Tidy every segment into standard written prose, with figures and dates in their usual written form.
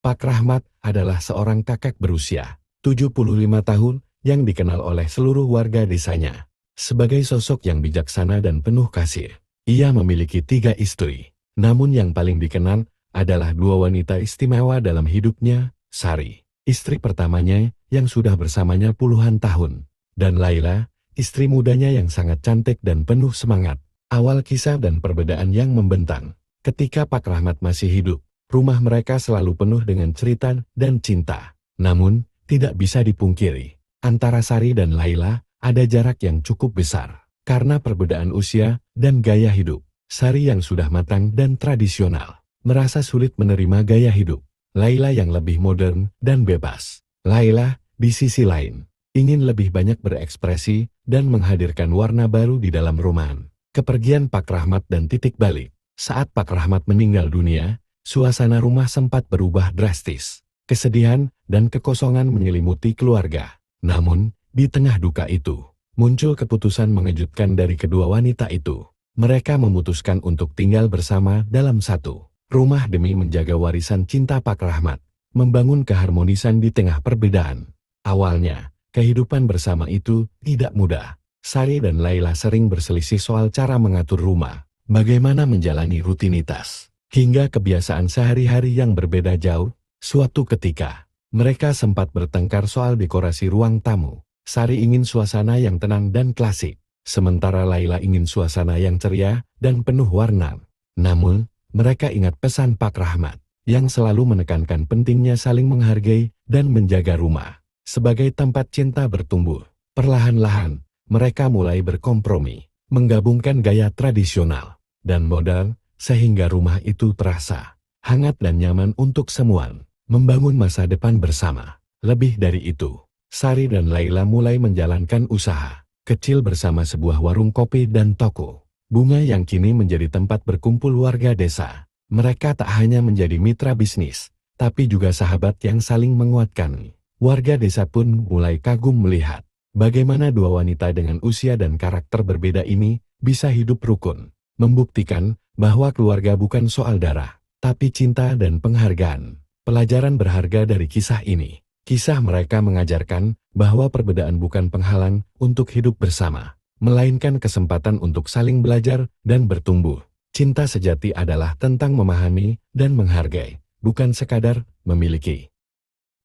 Pak Rahmat adalah seorang kakek berusia 75 tahun yang dikenal oleh seluruh warga desanya sebagai sosok yang bijaksana dan penuh kasih. Ia memiliki 3 istri, namun yang paling dikenal adalah 2 wanita istimewa dalam hidupnya, Sari, istri pertamanya yang sudah bersamanya puluhan tahun, dan Laila, istri mudanya yang sangat cantik dan penuh semangat. Awal kisah dan perbedaan yang membentang. Ketika Pak Rahmat masih hidup, rumah mereka selalu penuh dengan cerita dan cinta. Namun, tidak bisa dipungkiri, antara Sari dan Laila ada jarak yang cukup besar. Karena perbedaan usia dan gaya hidup, Sari yang sudah matang dan tradisional merasa sulit menerima gaya hidup Laila yang lebih modern dan bebas. Laila, di sisi lain, ingin lebih banyak berekspresi dan menghadirkan warna baru di dalam rumah. Kepergian Pak Rahmat dan titik balik. Saat Pak Rahmat meninggal dunia, suasana rumah sempat berubah drastis. Kesedihan dan kekosongan menyelimuti keluarga. Namun, di tengah duka itu, muncul keputusan mengejutkan dari kedua wanita itu. Mereka memutuskan untuk tinggal bersama dalam satu rumah demi menjaga warisan cinta Pak Rahmat, membangun keharmonisan di tengah perbedaan. Awalnya, kehidupan bersama itu tidak mudah. Sari dan Laila sering berselisih soal cara mengatur rumah, bagaimana menjalani rutinitas, hingga kebiasaan sehari-hari yang berbeda jauh. Suatu ketika, mereka sempat bertengkar soal dekorasi ruang tamu. Sari ingin suasana yang tenang dan klasik, sementara Laila ingin suasana yang ceria dan penuh warna. Namun, mereka ingat pesan Pak Rahmat, yang selalu menekankan pentingnya saling menghargai dan menjaga rumah sebagai tempat cinta bertumbuh. Perlahan-lahan, mereka mulai berkompromi, menggabungkan gaya tradisional dan modern, sehingga rumah itu terasa hangat dan nyaman untuk semua, membangun masa depan bersama. Lebih dari itu, Sari dan Laila mulai menjalankan usaha kecil bersama, sebuah warung kopi dan toko bunga yang kini menjadi tempat berkumpul warga desa. Mereka tak hanya menjadi mitra bisnis, tapi juga sahabat yang saling menguatkan. Warga desa pun mulai kagum melihat bagaimana 2 wanita dengan usia dan karakter berbeda ini bisa hidup rukun, membuktikan bahwa keluarga bukan soal darah, tapi cinta dan penghargaan. Pelajaran berharga dari kisah ini. Kisah mereka mengajarkan bahwa perbedaan bukan penghalang untuk hidup bersama, melainkan kesempatan untuk saling belajar dan bertumbuh. Cinta sejati adalah tentang memahami dan menghargai, bukan sekadar memiliki.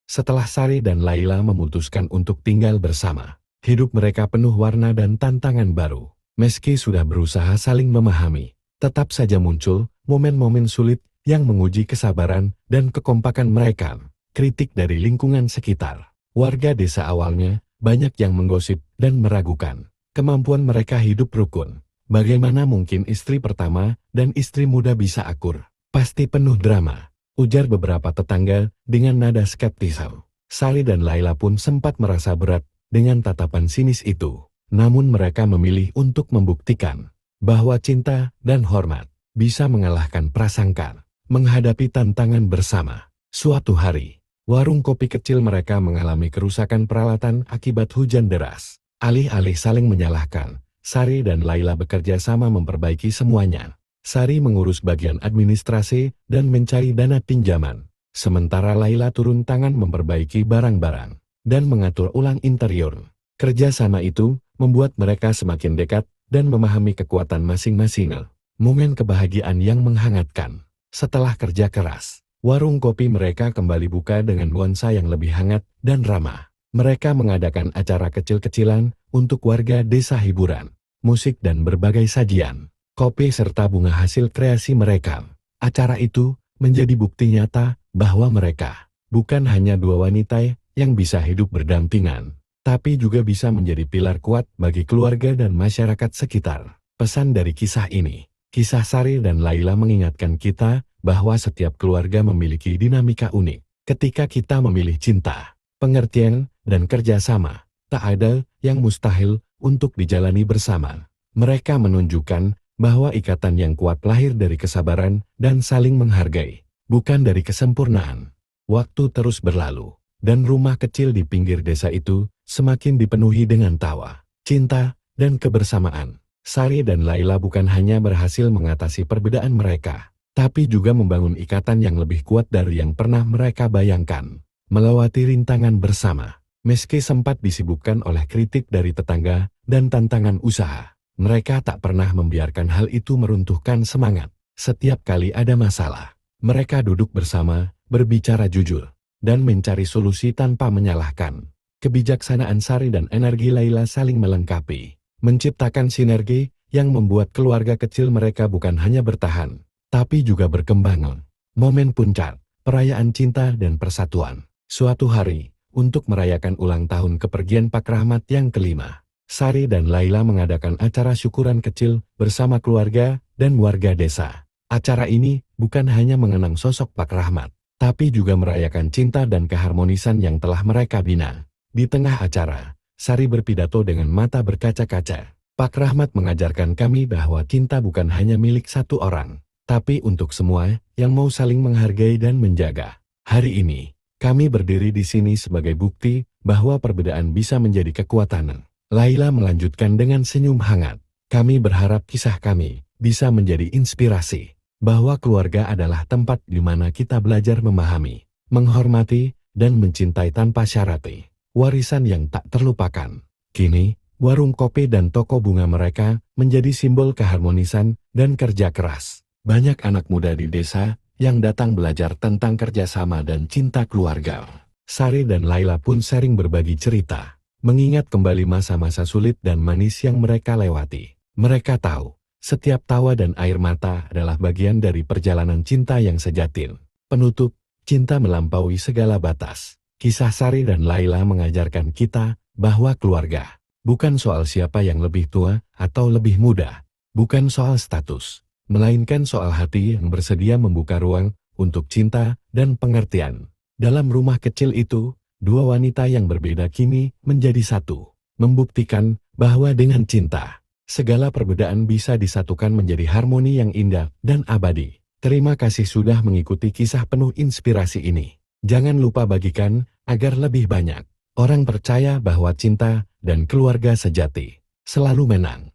Setelah Sari dan Laila memutuskan untuk tinggal bersama, hidup mereka penuh warna dan tantangan baru. Meski sudah berusaha saling memahami, tetap saja muncul momen-momen sulit yang menguji kesabaran dan kekompakan mereka. Kritik dari lingkungan sekitar. Warga desa awalnya banyak yang menggosip dan meragukan kemampuan mereka hidup rukun. Bagaimana mungkin istri pertama dan istri muda bisa akur? Pasti penuh drama, ujar beberapa tetangga dengan nada skeptisal. Sari dan Laila pun sempat merasa berat dengan tatapan sinis itu. Namun mereka memilih untuk membuktikan bahwa cinta dan hormat bisa mengalahkan prasangka. Menghadapi tantangan bersama. Suatu hari, warung kopi kecil mereka mengalami kerusakan peralatan akibat hujan deras. Alih-alih saling menyalahkan, Sari dan Laila bekerja sama memperbaiki semuanya. Sari mengurus bagian administrasi dan mencari dana pinjaman, sementara Laila turun tangan memperbaiki barang-barang dan mengatur ulang interior. Kerjasama itu membuat mereka semakin dekat dan memahami kekuatan masing-masing. Momen kebahagiaan yang menghangatkan. Setelah kerja keras, warung kopi mereka kembali buka dengan nuansa yang lebih hangat dan ramah. Mereka mengadakan acara kecil-kecilan untuk warga desa, hiburan, musik dan berbagai sajian kopi serta bunga hasil kreasi mereka. Acara itu menjadi bukti nyata bahwa mereka bukan hanya 2 wanita yang bisa hidup berdampingan, tapi juga bisa menjadi pilar kuat bagi keluarga dan masyarakat sekitar. Pesan dari kisah ini, kisah Sari dan Laila mengingatkan kita bahwa setiap keluarga memiliki dinamika unik. Ketika kita memilih cinta, pengertian, dan kerjasama, tak ada yang mustahil untuk dijalani bersama. Mereka menunjukkan bahwa ikatan yang kuat lahir dari kesabaran dan saling menghargai, bukan dari kesempurnaan. Waktu terus berlalu, dan rumah kecil di pinggir desa itu semakin dipenuhi dengan tawa, cinta, dan kebersamaan. Sari dan Laila bukan hanya berhasil mengatasi perbedaan mereka, tapi juga membangun ikatan yang lebih kuat dari yang pernah mereka bayangkan. Melewati rintangan bersama, meski sempat disibukkan oleh kritik dari tetangga dan tantangan usaha, mereka tak pernah membiarkan hal itu meruntuhkan semangat. Setiap kali ada masalah, mereka duduk bersama, berbicara jujur, dan mencari solusi tanpa menyalahkan. Kebijaksanaan Sari dan energi Laila saling melengkapi, menciptakan sinergi yang membuat keluarga kecil mereka bukan hanya bertahan, tapi juga berkembang. Momen puncak, perayaan cinta dan persatuan. Suatu hari, untuk merayakan ulang tahun kepergian Pak Rahmat yang kelima, Sari dan Laila mengadakan acara syukuran kecil bersama keluarga dan warga desa. Acara ini bukan hanya mengenang sosok Pak Rahmat, tapi juga merayakan cinta dan keharmonisan yang telah mereka bina. Di tengah acara, Sari berpidato dengan mata berkaca-kaca. Pak Rahmat mengajarkan kami bahwa cinta bukan hanya milik satu orang, tapi untuk semua yang mau saling menghargai dan menjaga. Hari ini, kami berdiri di sini sebagai bukti bahwa perbedaan bisa menjadi kekuatan. Laila melanjutkan dengan senyum hangat. Kami berharap kisah kami bisa menjadi inspirasi, bahwa keluarga adalah tempat di mana kita belajar memahami, menghormati, dan mencintai tanpa syarat. Warisan yang tak terlupakan. Kini, warung kopi dan toko bunga mereka menjadi simbol keharmonisan dan kerja keras. Banyak anak muda di desa yang datang belajar tentang kerjasama dan cinta keluarga. Sari dan Laila pun sering berbagi cerita, mengingat kembali masa-masa sulit dan manis yang mereka lewati. Mereka tahu, setiap tawa dan air mata adalah bagian dari perjalanan cinta yang sejati. Penutup, cinta melampaui segala batas. Kisah Sari dan Laila mengajarkan kita bahwa keluarga bukan soal siapa yang lebih tua atau lebih muda, bukan soal status, melainkan soal hati yang bersedia membuka ruang untuk cinta dan pengertian. Dalam rumah kecil itu, dua wanita yang berbeda kini menjadi satu, membuktikan bahwa dengan cinta, segala perbedaan bisa disatukan menjadi harmoni yang indah dan abadi. Terima kasih sudah mengikuti kisah penuh inspirasi ini. Jangan lupa bagikan agar lebih banyak orang percaya bahwa cinta dan keluarga sejati selalu menang.